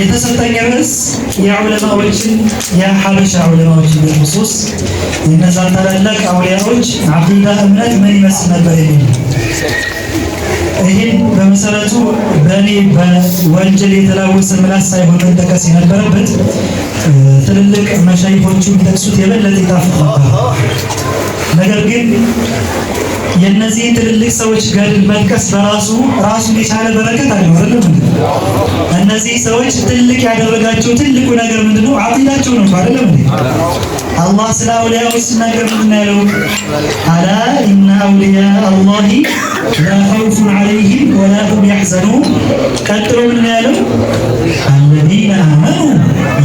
የተሰጠኝ ርዕስ የዑለማዎችን የሐበሻ ዑለማዎችን በخصوص የነዛ ታላላቅ አውሊያዎች አቂዳ እምነት ምን ይመስል ነበር የሚል። ይህን በመሰረቱ በእኔ በወንጀል የተላወሰ ምላስ ሳይሆን መጠቀስ የነበረበት ትልልቅ መሻይኾቹ ቢጠቅሱት የበለጠ ይጣፍጣል። ነገር ግን የነዚህ ትልልቅ ሰዎች ገድል መጥቀስ በራሱ ራሱን የቻለ በረከት አለው አይደል? እነዚህ ሰዎች ትልቅ ያደረጋቸው ትልቁ ነገር ምንድነው? አቂዳቸው ነው አይደል? አላህ ስለ አውሊያዎች ሲናገር ምንድነው ያለው? አላ ኢነ አውሊያ አላህ ላ ኸውፉን ዐለይሂም ወላ ሁም የሕዘኑን። ቀጥሎ ምንድነው ያለው? አለዚነ አመኑ።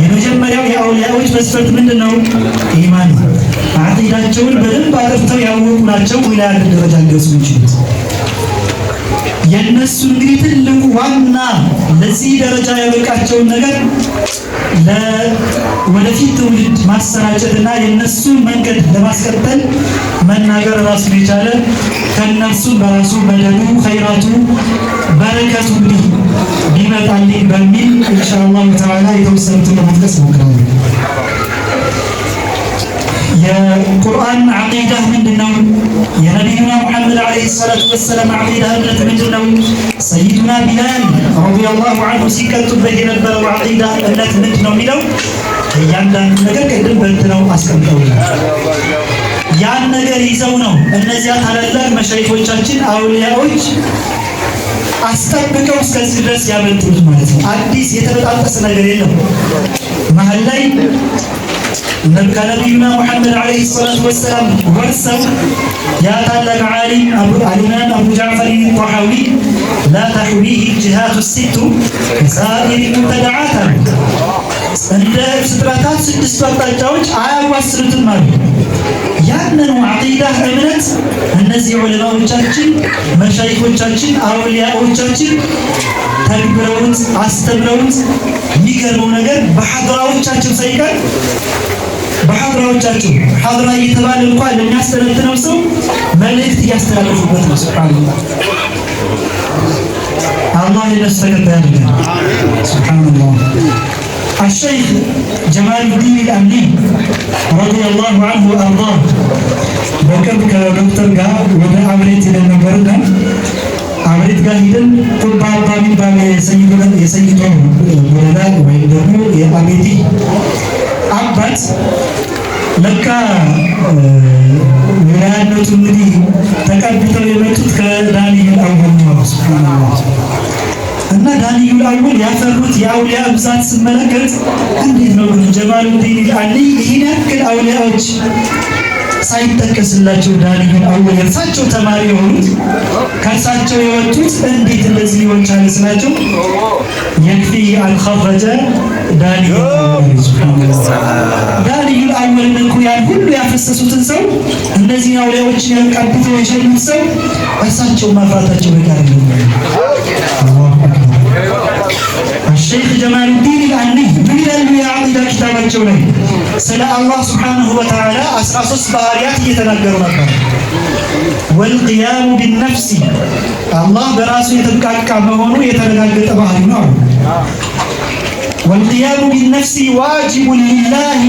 የመጀመሪያው የአውሊያዎች መስፈርት ምንድነው? ኢማን። አቂዳቸውን በደንብ አጥርተው ያወቁ ናቸው ዊላያ ደረጃ ሊደርሱ የሚችሉት። የነሱ እንግዲህ ትልቁ ዋና ለዚህ ደረጃ ያበቃቸውን ነገር ወደፊት ትውልድ ማሰራጨትና የነሱን መንገድ ለማስቀጠል መናገር ራሱን የቻለ ከነሱ በራሱ መደዱ ኸይራቱ በረከቱ ቢመጣልኝ በሚል ኢንሻአላህ ተዓላ የተወሰኑትን ለመጥቀስ እሞክራለሁ። የቁርአን አቂዳ ምንድነው? የነቢዩና ሙሐመድ ዓለይሂ ሰላቱ ወሰላም አቂዳ እምነት ምንድነው? ሰይዱና ቢላል ረዲየላሁ ዐንሁ ሲቀጡበት የነበረው አቂዳ እምነት ምንድነው የሚለው እያንዳንዱ ነገር ቅድም በእንትነው አስቀምጠውልናል። ያን ነገር ይዘው ነው እነዚያ ታላላቅ መሻይኾቻችን አውሊያዎች አስጠብቀው እስከዚህ ድረስ ያመጡት ማለት ነው። አዲስ የተበጣጠሰ ነገር የለም። መሀል ላይ ከነቢዩና ሙሐመድ ዓለይሂ ሰላቱ ወሰላም ወርሰው ያ ታላቅ ዓሊም አልኢማም አቡ ጃዕፈር ጣሐዊ ላ ተሕዊህ ጅሃቱ ሲቱ ከሳኢር ሙብተደዓት አሉ። እንደ ፍጥረታት ስድስቱ አቅጣጫዎች አያዋስኑትም አሉ። ያንን አቂዳ እምነት እነዚህ ዑለማዎቻችን መሻይኾቻችን አውሊያዎቻችን ተግብረውት አስተምረውት የሚገርመው ነገር በሐድራዎቻቸው ሳይቀር በሐድራዎቻቸው ሐድራ እየተባለ እንኳን ለሚያስተነትነው ሰው መልእክት እያስተላለፉበት ነው። ሱብሃንአላህ አላህ የነሱ ተከታይ ያድርገን። ሱብሃንአላህ الشيخ جمال الدين الأمني رضي الله عنه وأرضاه በቅርብ ከዶክተር ጋር ወደ አብሬት ሄደን ነበርና አብሬት ጋር ሄደን ቁባ የሚባል የሰይዶ ወረዳ ወይም ደግሞ የአቤቲ አባት ለካ ወላነቱ እንግዲህ ተቀብተው የመጡት ከዳንኤል አወል ነው። ሱብሃንአላህ እና ዳንኤል አወል ያፈሩት የአውሊያ ብዛት ስመለከት እንዴት ነው ግን ጀማሉዲን አሊ ይሄን ያክል አውሊያዎች ሳይጠቀስላቸው ዳንኤል አወል የእርሳቸው ተማሪ የሆኑት ከእርሳቸው የወጡት እንዴት እንደዚህ ሊሆን ቻለ ስላቸው የክፊ አልኸረጀ ዳንኤል አወልን እኮ ያን ሁሉ ያፈሰሱትን ሰው እነዚህ አውሊያዎችን ያቃብተው የሸኙት ሰው እርሳቸው ማፍራታቸው በቂ አይደለም። الشيخ جمال الدين الأمني من العقيدة كتابቸው ላይ ስለ አላህ ሱብሓነሁ ወተዓላ 13 ባህሪያት እየተናገሩ ነበር። والقيام بالنفس አላህ በራሱ የተብቃቃ መሆኑ የተረጋገጠ ባህሪ ነው። والقيام بالنفس واجب لله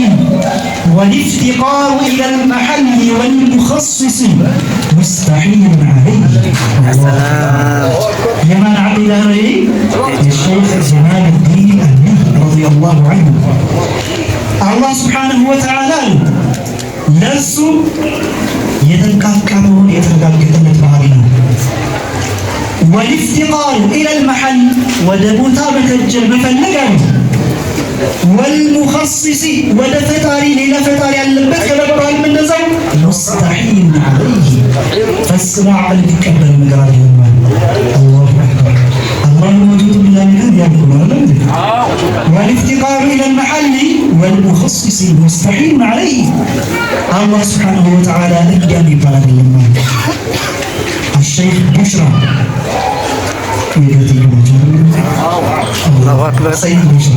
والافتقار إلى المحل والمخصص مستحيل عليه. يمان عقيدة الشيخ جمال الدين الأمني رضي الله عنه الله سبحانه وتعالى ለሱ የተንቃቃውን የተረጋገጠለት ባህሪ ነው። والافتقار إلى المحل ወደቦታ መከጀል መፈለጋል። والمخصص ወደ ፈጣሪ ሌላ ፈጣሪ ያለበት ከመባል እንደዛው مستحيل عليه فاسمع الكبر مقرار الله أكبر الله موجود بلا مكان يقول والافتقار إلى المحل والمخصص مستحيل عليه الله سبحانه وتعالى أجل بلد الله. الشيخ بشرى الله أكبر سيد المشرك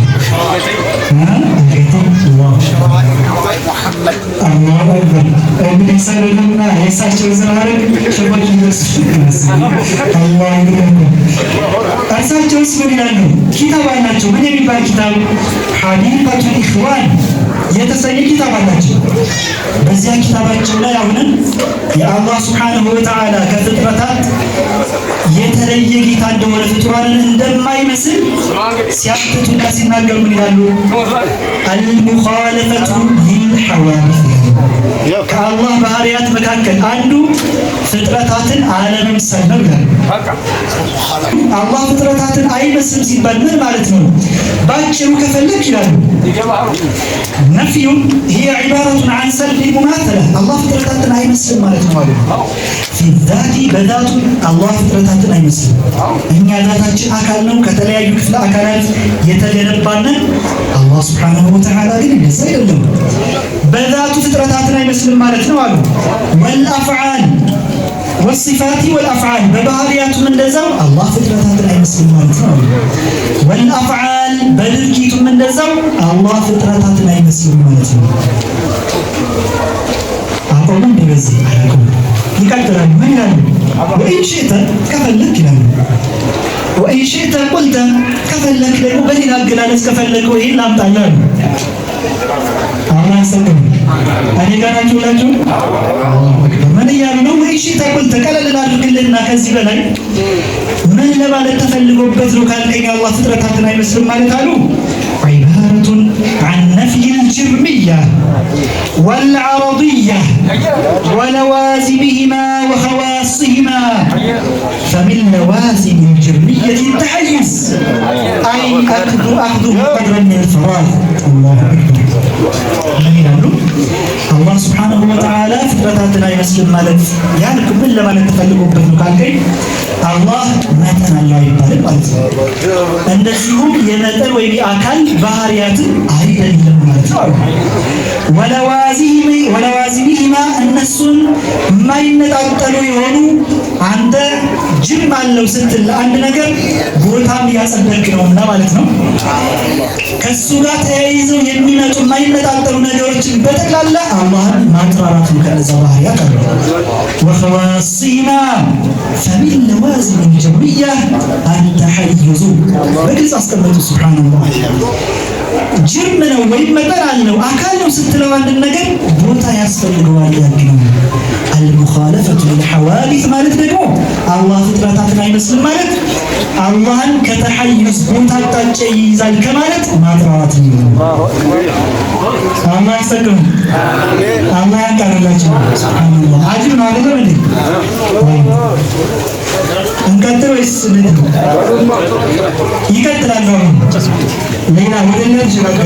الله أكبر ابن سلمنا يسأل زهرك شباب الناس الله أكبر أرسل اسمه لأنه كتاب النجوم من يبقى كتاب حديقة الإخوان የተሰኘ ኪታብ አላቸው። በዚያ ኪታባቸው ላይ አሁንም የአላህ ሱብሓነሁ ወተዓላ ከፍጥረታት የተለየ ጌታ እንደሆነ ፍጡራንን እንደማይመስል ሲያትቱና ሲናገሩ ምን ይላሉ? አልሙኻለፈቱ ሊልሐዋዲስ ከአላህ ባህሪያት መካከል አንዱ ፍጥረታትን አለመምሰል ነው ይላሉ። አላህ ፍጥረታትን አይመስልም ሲባል ምን ማለት ነው? ባጭሩ ከፈለግ ይላሉ نفي هي عبارة عن سلب المماثلة الله فطرتاتنا أي مسلم مالتنا في الذات بذات الله فطرتاتنا أي مسلم إن ذاتك أكلنا كتلا يكفل أكلات يتجنبنا الله سبحانه وتعالى قال سيد الله بذات فطرتاتنا أي مسلم مالتنا والأفعال والصفات والأفعال ببهاريات من دزاو الله فطرتاتنا أي مسلم مالتنا والأفعال بدركيت من دزاو الله فطرتاتنا أي مسلم مالتنا أقول من بزي أقول يقدر من يلعب وإن شئت كفلك يلعب وإن شئت قلت كفلك لك وبني الجلالس كفلك وإن لم تعلم الله يسلمك أنا كان أجولاجو من يعلم وإن شئت قلت كلا لنا كلنا كذب لنا من لما لتفلقوا بذلك أن الله فطرتاتنا أي مسلم مالتنا عبارة عن نفي الجرمية والعرضية ولوازمهما وخواصهما فمن لوازم الجرمية التحيز أي أخذ قدرا من الفراغ الله أكبر الله سبحانه وتعالى فطرتاتنا يسلم مالك يعني كل لما نتفلقوا بذلك الله ماتنا الله يبارك እንደዚሁም የመጠን ወይ አካል ባህሪያት አይደለም ማለት ነው። ወለዋዚሚሂማ እነሱን የማይነጣጠሉ የሆኑ አንተ ጅም አለው ስትል አንድ ነገር ቦታም ያጸደቅ ነውና ማለት ነው። ከሱ ጋር ተያይዘው የሚመጡ የማይነጣጠሉ ነገሮችን በጠቅላላ አላህን ማጥራራት ከነዛ ባህሪያት አሉ። ወኸዋሲማ فمن لوازم الجرمية التحيز በግልጽ አስቀመጡ ሱብሃንአላህ ጅርም ነው ወይም መጠን ነው አካል ነው ስትለው አንድ ነገር ቦታ ያስፈልገዋል ያልከው المخالفة للحوادث ማለት ደግሞ አላህ ፍጥረታትን አይመስልም ማለት አላህን ከተሐይዝ ቦታ አጣጨ ይይዛል ከማለት ማጥራት ነው። አላህ ይሰግም አላህ ያቀርላችሁ ሱብሃንአላህ አጅብ ነው አይደል እንዴ? እንቀጥል ወይስ ምንድን ነው? ይቀጥላል ነው ሌላ ወደ ሌላ ይችላል።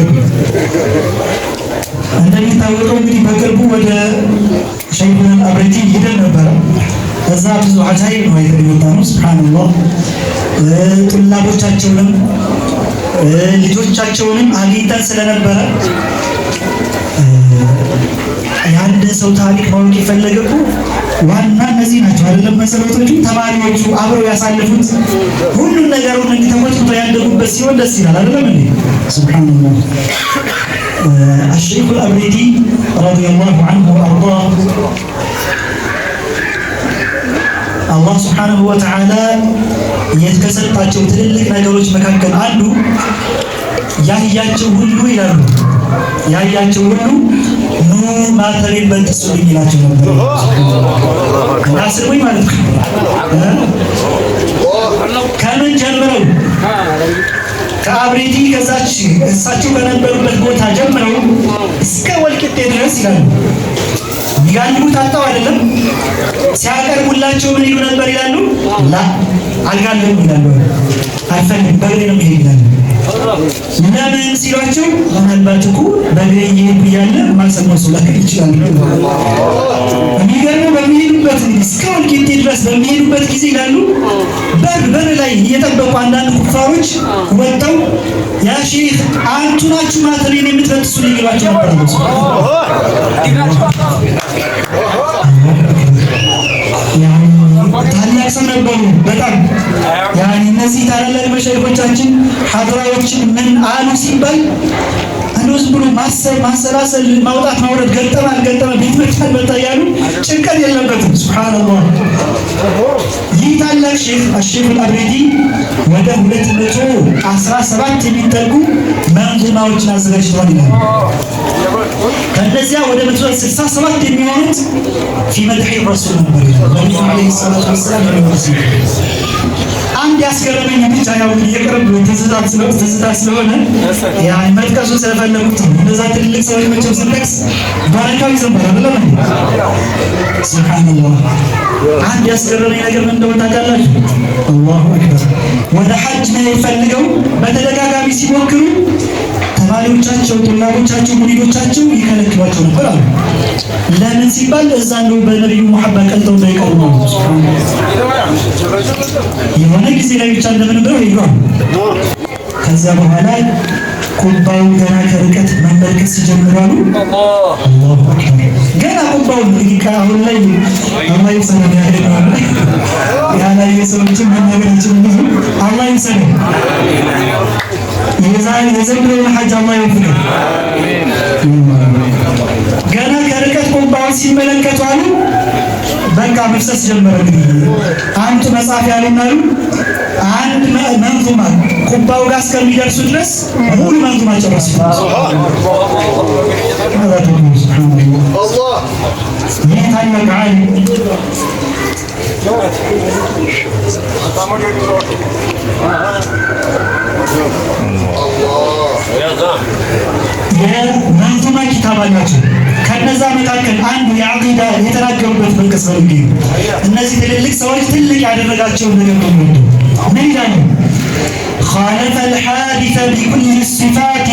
እንደሚታወቀው እንግዲህ በቅርቡ ወደ ሸይኹል አብረቲ ሄደን ነበረ። እዛ ብዙ አጃይብ ነው የተገኘው ሱብሃንአላህ ጡላቦቻቸውንም ልጆቻቸውንም አግኝተን ስለነበረ የአንድ ሰው ታሪክ ማወቅ የፈለገው ዋና እነዚህ ናቸው አይደለም መሰረቶቹ ተማሪዎቹ አብረው ያሳለፉት ሁሉም ነገሩን እንዲተቆጥቶ ያደጉበት ሲሆን ደስ ይላል አይደለም እንዴ? ሱብሃንአላህ الشيخ الأبريدي رضي الله عنه وأرضاه الله سبحانه وتعالى የተከሰጣቸው ትልልቅ ነገሮች መካከል አንዱ ያያቸው ሁሉ ይላሉ ያያቸው ሁሉ ኑ ማተሪን በጥሱ ይላቸው ነበር አስቡኝ ማለት ነው። ከምን ጀምረው ከአብሬቲ ከዛች እሳቸው በነበሩበት ቦታ ጀምረው እስከ ወልቂጤ ድረስ ይላሉ። ይጋልቡት አጣው አይደለም ሲያቀርቡላቸው ምን ይሉ ነበር ይላሉ? ላ አልጋልም ይላሉ። አልፈልግም በግሬ ነው የሚሄድ ይላሉ። ለምን ሲሏቸው ምናልባት እኮ በግሬ እየሄድኩ እያለ ማልሰማው ሰው ላገኝ ይችላል። የሚገርመው በሚሄዱበት እስከ ወልቂጤ ድረስ በሚሄዱበት ጊዜ ይላሉ በር ላይ እየጠበቁ አንዳንድ ኩፋሮች ወጥተው ያ ሼህ አንቱ ናችሁ ማተሪን የምትበጥሱ ይሏቸው ነበር። ታላቅ ሰው ነበሩ። በጣም ያኔ እነዚህ ታላላቅ መሻይኾቻችን ሐድራዎችን ምን አሉ ሲባል እንደው ዝም ብሎ ማሰብ ማሰላሰል ማውጣት ማውረድ ገጠመ አልገጠመ ቤት መጣል መጣ ያሉ ጭንቀት የለበትም። ሱብሃንአላህ። ይህ ታላቅ ሼኽ አልሼኽ አልአብሪዲ ወደ 217 የሚጠጉ መንዙማዎችን አዘጋጅተዋል ይላል። ከነዚያ ወደ 167 የሚሆኑት ፊ መድሒ ረሱል ነበር ይላል። ነብዩ አለይሂ ሰላቱ ወሰላም አንድ ያስገረመኝ ብቻ ያው የቅርብ ትዝታ ስለሆነ ያን መጥቀሱ ስለፈለጉት ነው። እነዛ ትልቅ ሰዎች መቼም ስንጠቅስ ባረካው ይዘምራል አይደለም? ሱብሃንአላህ። አንድ ያስገረመኝ ነገር ምን እንደሆነ ታውቃላችሁ? አላሁ አክበር። ወደ ሐጅ መሄድ ፈልገው በተደጋጋሚ ሲሞክሩ ተማሪዎቻቸው፣ ጡላቦቻቸው፣ ሙሪዶቻቸው ይከለክሏቸው ነበር አሉ። ለምን ሲባል እዛ ነው በነብዩ መሐባ ቀልጠው እንዳይቀሩ ነው። የሆነ ጊዜ ላይ ብቻ እንደምን ብለው ይሏል። ከዛ በኋላ ቁባው ገና ከርቀት መመልከት ሲጀምራሉ። አላሁ አክበር። ገና ቁባው እንግዲህ ከአሁን ላይ አላህ ይሰናል ያለው ያላይ የሰዎችን መናገራችን ብዙ አላህ ይሰናል። የዘንድሮውን ሐጅ አላህ ይወፍቀን። ገና ከርቀት ቁባውን ሲመለከቱ አሉ በቃ መፍሰስ ጀመረ። እንግዲህ አንቱ መጽሐፍ ያሉና አሉ አንድ መንዙማ ቁባው ጋር እስከሚደርሱ ድረስ ሙሉ መንዙማ ጨረሱ። ይህ ታላቅ ዓሊም የመንዙማ ኪታብ አላቸው። ከነዛ መካከል አንዱ የዐቂዳ የተናገሩበት በቅስ በልግ እነዚህ ትልልቅ ሰዎች ትልቅ ያደረጋቸውን ነገር ነው። ምን ይላሉ? خالف الحادث بكل الصفات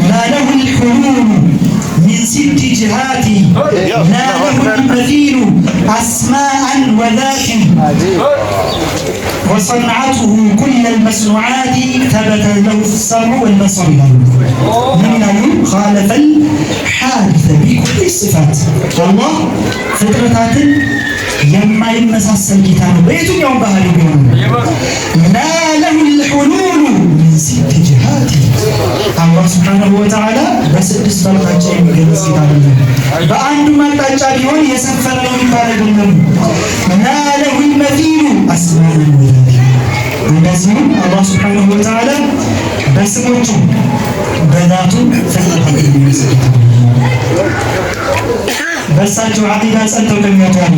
لا له الحلول من 6 جهات لا له المثيل أسماء وذات وصنعته كل المصنوعات ثبت له السمع والبصر. من خالف الحادث بكل الصفات الله فطرታት የማይመሳሰል ጌታ ነው በየትኛው ባህሪ ቢሆን لا له الحلول من 6 جهات አላህ ሱብሓነሁ ወተዓላ በስድስት አቅጣጫ የሚገለጽ ጌታ ነው። በአንዱ አቅጣጫ ቢሆን የሰፈረ ነው የሚባለው ነው። لا له المثيل أسماء وذات እንደዚሁም አላህ ሱብሓነሁ ወተዓላ በስሞቹ በዛቱ ፍጥረታትን የሚመስል በእሳቸው ዐቂዳ ጸንተው ከሚያተዋሉ